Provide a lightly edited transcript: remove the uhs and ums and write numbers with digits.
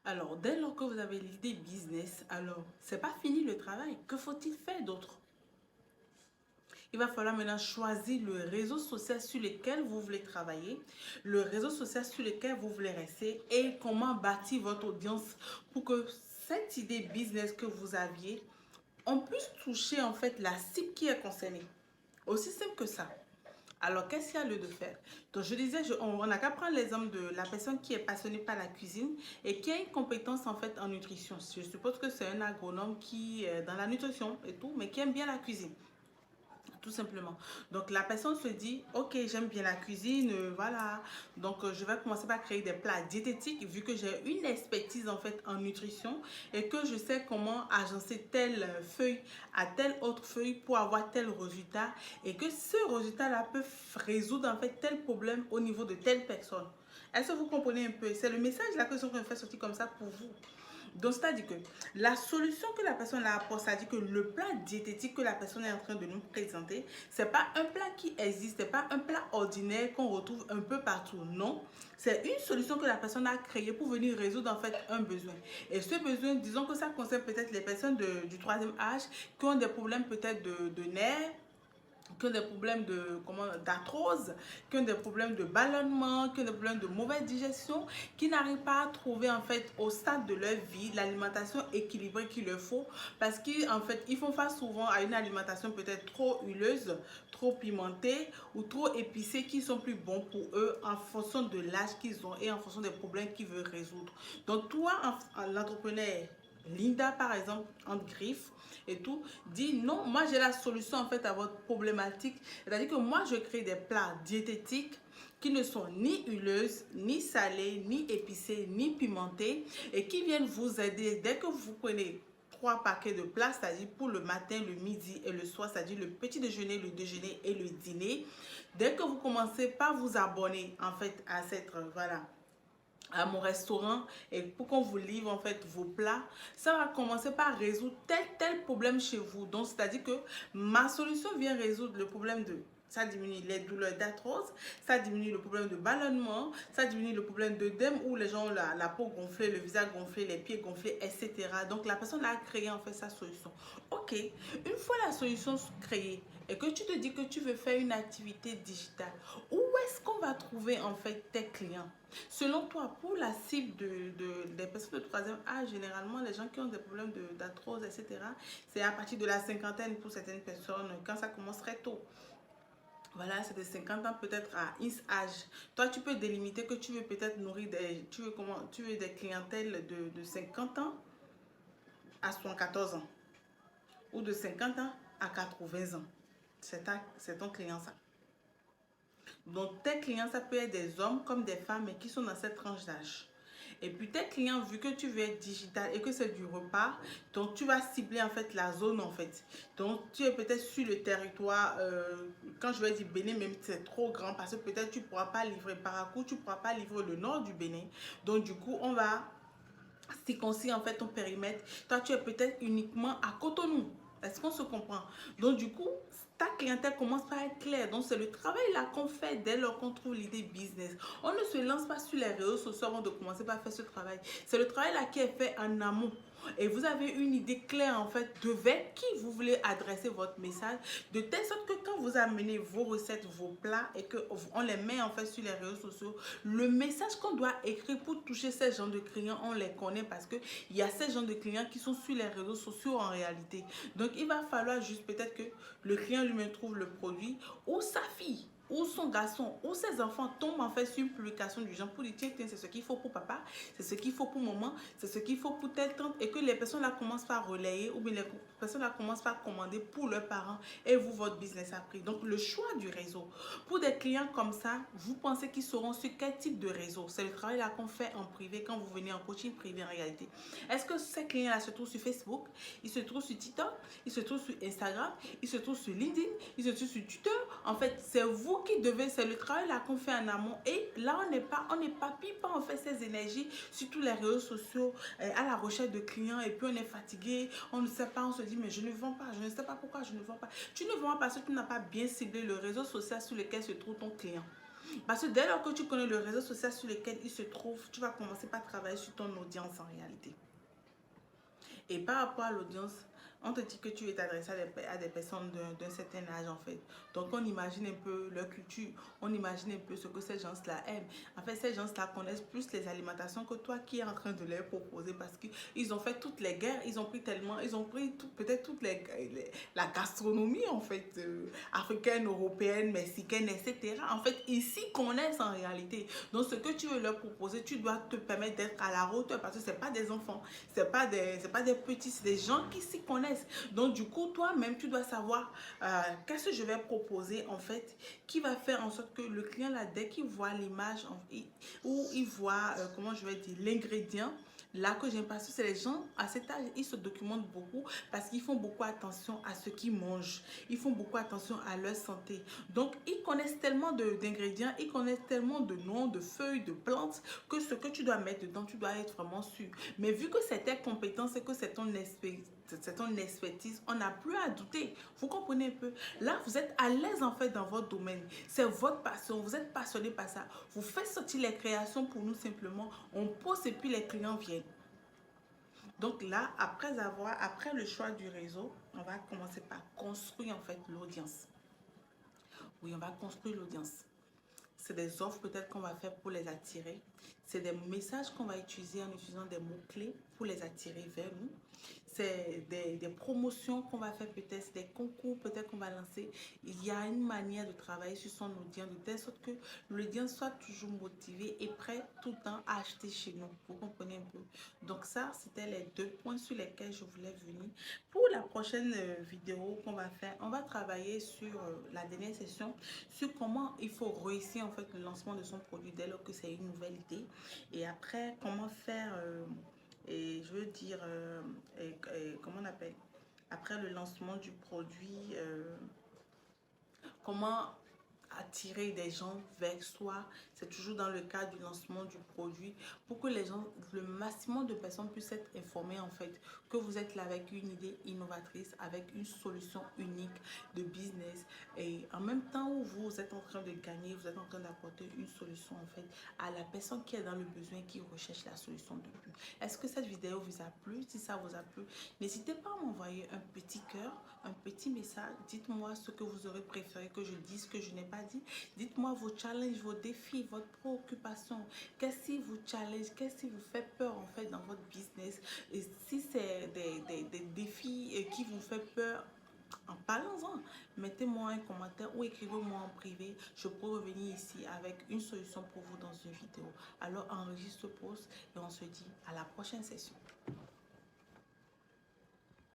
Alors, dès lors que vous avez l'idée business, alors, c'est pas fini le travail. Que faut-il faire d'autre? Il va falloir maintenant choisir le réseau social sur lequel vous voulez travailler, le réseau social sur lequel vous voulez rester et comment bâtir votre audience pour que cette idée business que vous aviez, on puisse toucher en fait la cible qui est concernée. Aussi simple que ça. Alors, qu'est-ce qu'il y a lieu de faire? Donc, je disais, on n'a qu'à prendre l'exemple de la personne qui est passionnée par la cuisine et qui a une compétence en fait en nutrition. Je suppose que c'est un agronome qui est dans la nutrition et tout, mais qui aime bien la cuisine. Tout simplement. Donc la personne se dit, ok, j'aime bien la cuisine, voilà. Donc je vais commencer par créer des plats diététiques vu que j'ai une expertise en fait en nutrition et que je sais comment agencer telle feuille à telle autre feuille pour avoir tel résultat et que ce résultat-là peut résoudre en fait tel problème au niveau de telle personne. Est-ce que vous comprenez un peu? C'est le message là que je suis en train de faire sortir comme ça pour vous. Donc, c'est-à-dire que la solution que la personne a apportée, c'est-à-dire que le plat diététique que la personne est en train de nous présenter, c'est pas un plat qui existe, c'est pas un plat ordinaire qu'on retrouve un peu partout. Non, c'est une solution que la personne a créée pour venir résoudre en fait un besoin. Et ce besoin, disons que ça concerne peut-être les personnes du troisième âge qui ont des problèmes peut-être de nerfs, qui ont des problèmes d'arthrose, qui ont des problèmes de ballonnement, qui ont des problèmes de mauvaise digestion, qui n'arrivent pas à trouver en fait au stade de leur vie l'alimentation équilibrée qu'il leur faut parce qu'en fait ils font face souvent à une alimentation peut-être trop huileuse, trop pimentée ou trop épicée qui sont plus bons pour eux en fonction de l'âge qu'ils ont et en fonction des problèmes qu'ils veulent résoudre. Donc toi, l'entrepreneur Linda, par exemple, en griffe et tout, dit non, moi j'ai la solution en fait à votre problématique. C'est-à-dire que moi je crée des plats diététiques qui ne sont ni huileuses, ni salées, ni épicées, ni pimentées et qui viennent vous aider dès que vous prenez 3 paquets de plats, c'est-à-dire pour le matin, le midi et le soir, c'est-à-dire le petit déjeuner, le déjeuner et le dîner. Dès que vous commencez par vous abonner en fait à cette, voilà, à mon restaurant et pour qu'on vous livre en fait vos plats, ça va commencer par résoudre tel problème chez vous. Donc c'est à dire que ma solution vient résoudre le problème de, ça diminue les douleurs d'arthrose, ça diminue le problème de ballonnement, ça diminue le problème d'œdème où les gens ont la peau gonflée, le visage gonflé, les pieds gonflés, etc. Donc la personne a créé en fait sa solution. Ok, une fois la solution créée et que tu te dis que tu veux faire une activité digitale, où est-ce qu'on va trouver en fait tes clients? Selon toi, pour la cible des personnes de troisième âge, généralement, les gens qui ont des problèmes d'arthrose, etc., c'est à partir de la cinquantaine pour certaines personnes, quand ça commence très tôt. Voilà, c'est de 50 ans peut-être à X âge. Toi, tu peux délimiter que tu veux peut-être nourrir tu veux des clientèles de 50 ans à 74 ans ou de 50 ans à 80 ans. C'est ton client, ça. Donc, tes clients, ça peut être des hommes comme des femmes, mais qui sont dans cette tranche d'âge. Et puis, tes clients, vu que tu veux être digital et que c'est du repas, donc tu vas cibler en fait la zone en fait. Donc, tu es peut-être sur le territoire, quand je vais dire Bénin, même c'est trop grand parce que peut-être tu ne pourras pas livrer Parakou, tu ne pourras pas livrer le nord du Bénin. Donc, du coup, on va circoncire en fait ton périmètre. Toi, tu es peut-être uniquement à Cotonou. Est-ce qu'on se comprend? Donc, du coup, ta clientèle commence par être claire. Donc, c'est le travail là qu'on fait dès lors qu'on trouve l'idée business. On ne se lance pas sur les réseaux sociaux avant de commencer par faire ce travail. C'est le travail là qui est fait en amont. Et vous avez une idée claire en fait de vers qui vous voulez adresser votre message, de telle sorte que quand vous amenez vos recettes, vos plats et qu'on les met en fait sur les réseaux sociaux, le message qu'on doit écrire pour toucher ces gens de clients, on les connaît parce qu'il y a ces gens de clients qui sont sur les réseaux sociaux en réalité. Donc il va falloir juste peut-être que le client lui-même trouve le produit ou sa fille ou son garçon ou ses enfants tombent en fait sur une publication du genre pour dire tiens, c'est ce qu'il faut pour papa, c'est ce qu'il faut pour maman, c'est ce qu'il faut pour telle tante et que les personnes là commencent par relayer ou bien les personnes là commencent par commander pour leurs parents et vous, votre business a pris. Donc le choix du réseau. Pour des clients comme ça, vous pensez qu'ils seront sur quel type de réseau? C'est le travail là qu'on fait en privé quand vous venez en coaching privé en réalité. Est-ce que ces clients là se trouvent sur Facebook? Ils se trouvent sur TikTok? Ils se trouvent sur Instagram? Ils se trouvent sur LinkedIn? Ils se trouvent sur Twitter? En fait, c'est vous qui devez, c'est le travail là qu'on fait en amont. Et là, on n'est pas pas en fait ces énergies sur tous les réseaux sociaux à la recherche de clients et puis on est fatigué, on ne sait pas, on se dit mais je ne vends pas, je ne sais pas pourquoi je ne vends pas. Tu ne vends pas parce que tu n'as pas bien ciblé le réseau social sur lequel se trouve ton client. Parce que dès lors que tu connais le réseau social sur lequel il se trouve, tu vas commencer par travailler sur ton audience en réalité. Et par rapport à l'audience, on te dit que tu es adressé à des personnes d'un certain âge en fait. Donc on imagine un peu leur culture, on imagine un peu ce que ces gens-là aiment. En fait, ces gens-là connaissent plus les alimentations que toi qui es en train de leur proposer parce qu'ils ont fait toutes les guerres, ils ont pris tellement, ils ont pris peut-être toutes la gastronomie en fait, africaine, européenne, mexicaine, etc. En fait, ils s'y connaissent en réalité. Donc ce que tu veux leur proposer, tu dois te permettre d'être à la hauteur parce que ce n'est pas des enfants, c'est pas des petits, c'est des gens qui s'y connaissent. Donc du coup, toi-même, tu dois savoir qu'est-ce que je vais proposer en fait, qui va faire en sorte que le client là, dès qu'il voit l'image ou il voit, comment je vais dire, l'ingrédient, là que j'aime parce que c'est les gens à cet âge, ils se documentent beaucoup parce qu'ils font beaucoup attention à ce qu'ils mangent. Ils font beaucoup attention à leur santé. Donc, ils connaissent tellement d'ingrédients, ils connaissent tellement de noms, de feuilles, de plantes que ce que tu dois mettre dedans, tu dois être vraiment sûr. Mais vu que c'est tes compétences et que c'est ton expertise, on n'a plus à douter. Vous comprenez un peu? Là, vous êtes à l'aise en fait dans votre domaine. C'est votre passion. Vous êtes passionné par ça. Vous faites sortir les créations pour nous simplement. On pose et puis les clients viennent. Donc là, après le choix du réseau, on va commencer par construire en fait l'audience. Oui, on va construire l'audience. C'est des offres peut-être qu'on va faire pour les attirer. C'est des messages qu'on va utiliser en utilisant des mots-clés pour les attirer vers nous. C'est des promotions qu'on va faire peut-être, des concours peut-être qu'on va lancer. Il y a une manière de travailler sur son audience de telle sorte que l'audience soit toujours motivée et prêt tout le temps à acheter chez nous. Vous comprenez un peu? Donc ça, c'était les deux points sur lesquels je voulais venir. Pour la prochaine vidéo qu'on va faire, on va travailler sur la dernière session, sur comment il faut réussir en fait le lancement de son produit dès lors que c'est une nouvelle idée. Et après, comment faire... et je veux dire, comment on appelle, après le lancement du produit, comment attirer des gens vers soi. C'est toujours dans le cadre du lancement du produit pour que les gens, le maximum de personnes puissent être informées en fait que vous êtes là avec une idée innovatrice, avec une solution unique de business et en même temps où vous êtes en train de gagner, vous êtes en train d'apporter une solution en fait à la personne qui est dans le besoin, qui recherche la solution depuis. Est-ce que cette vidéo vous a plu? Si ça vous a plu, n'hésitez pas à m'envoyer un petit cœur, un petit message. Dites-moi ce que vous aurez préféré que je dise, que je n'ai pas dit. Dites-moi vos challenges, vos défis, votre préoccupation. Qu'est-ce qui vous challenge? Qu'est-ce qui vous fait peur en fait dans votre business? Et si c'est des défis qui vous fait peur, en parlons-en. Mettez-moi un commentaire ou écrivez-moi en privé. Je peux revenir ici avec une solution pour vous dans une vidéo. Alors enregistre, pause et on se dit à la prochaine session.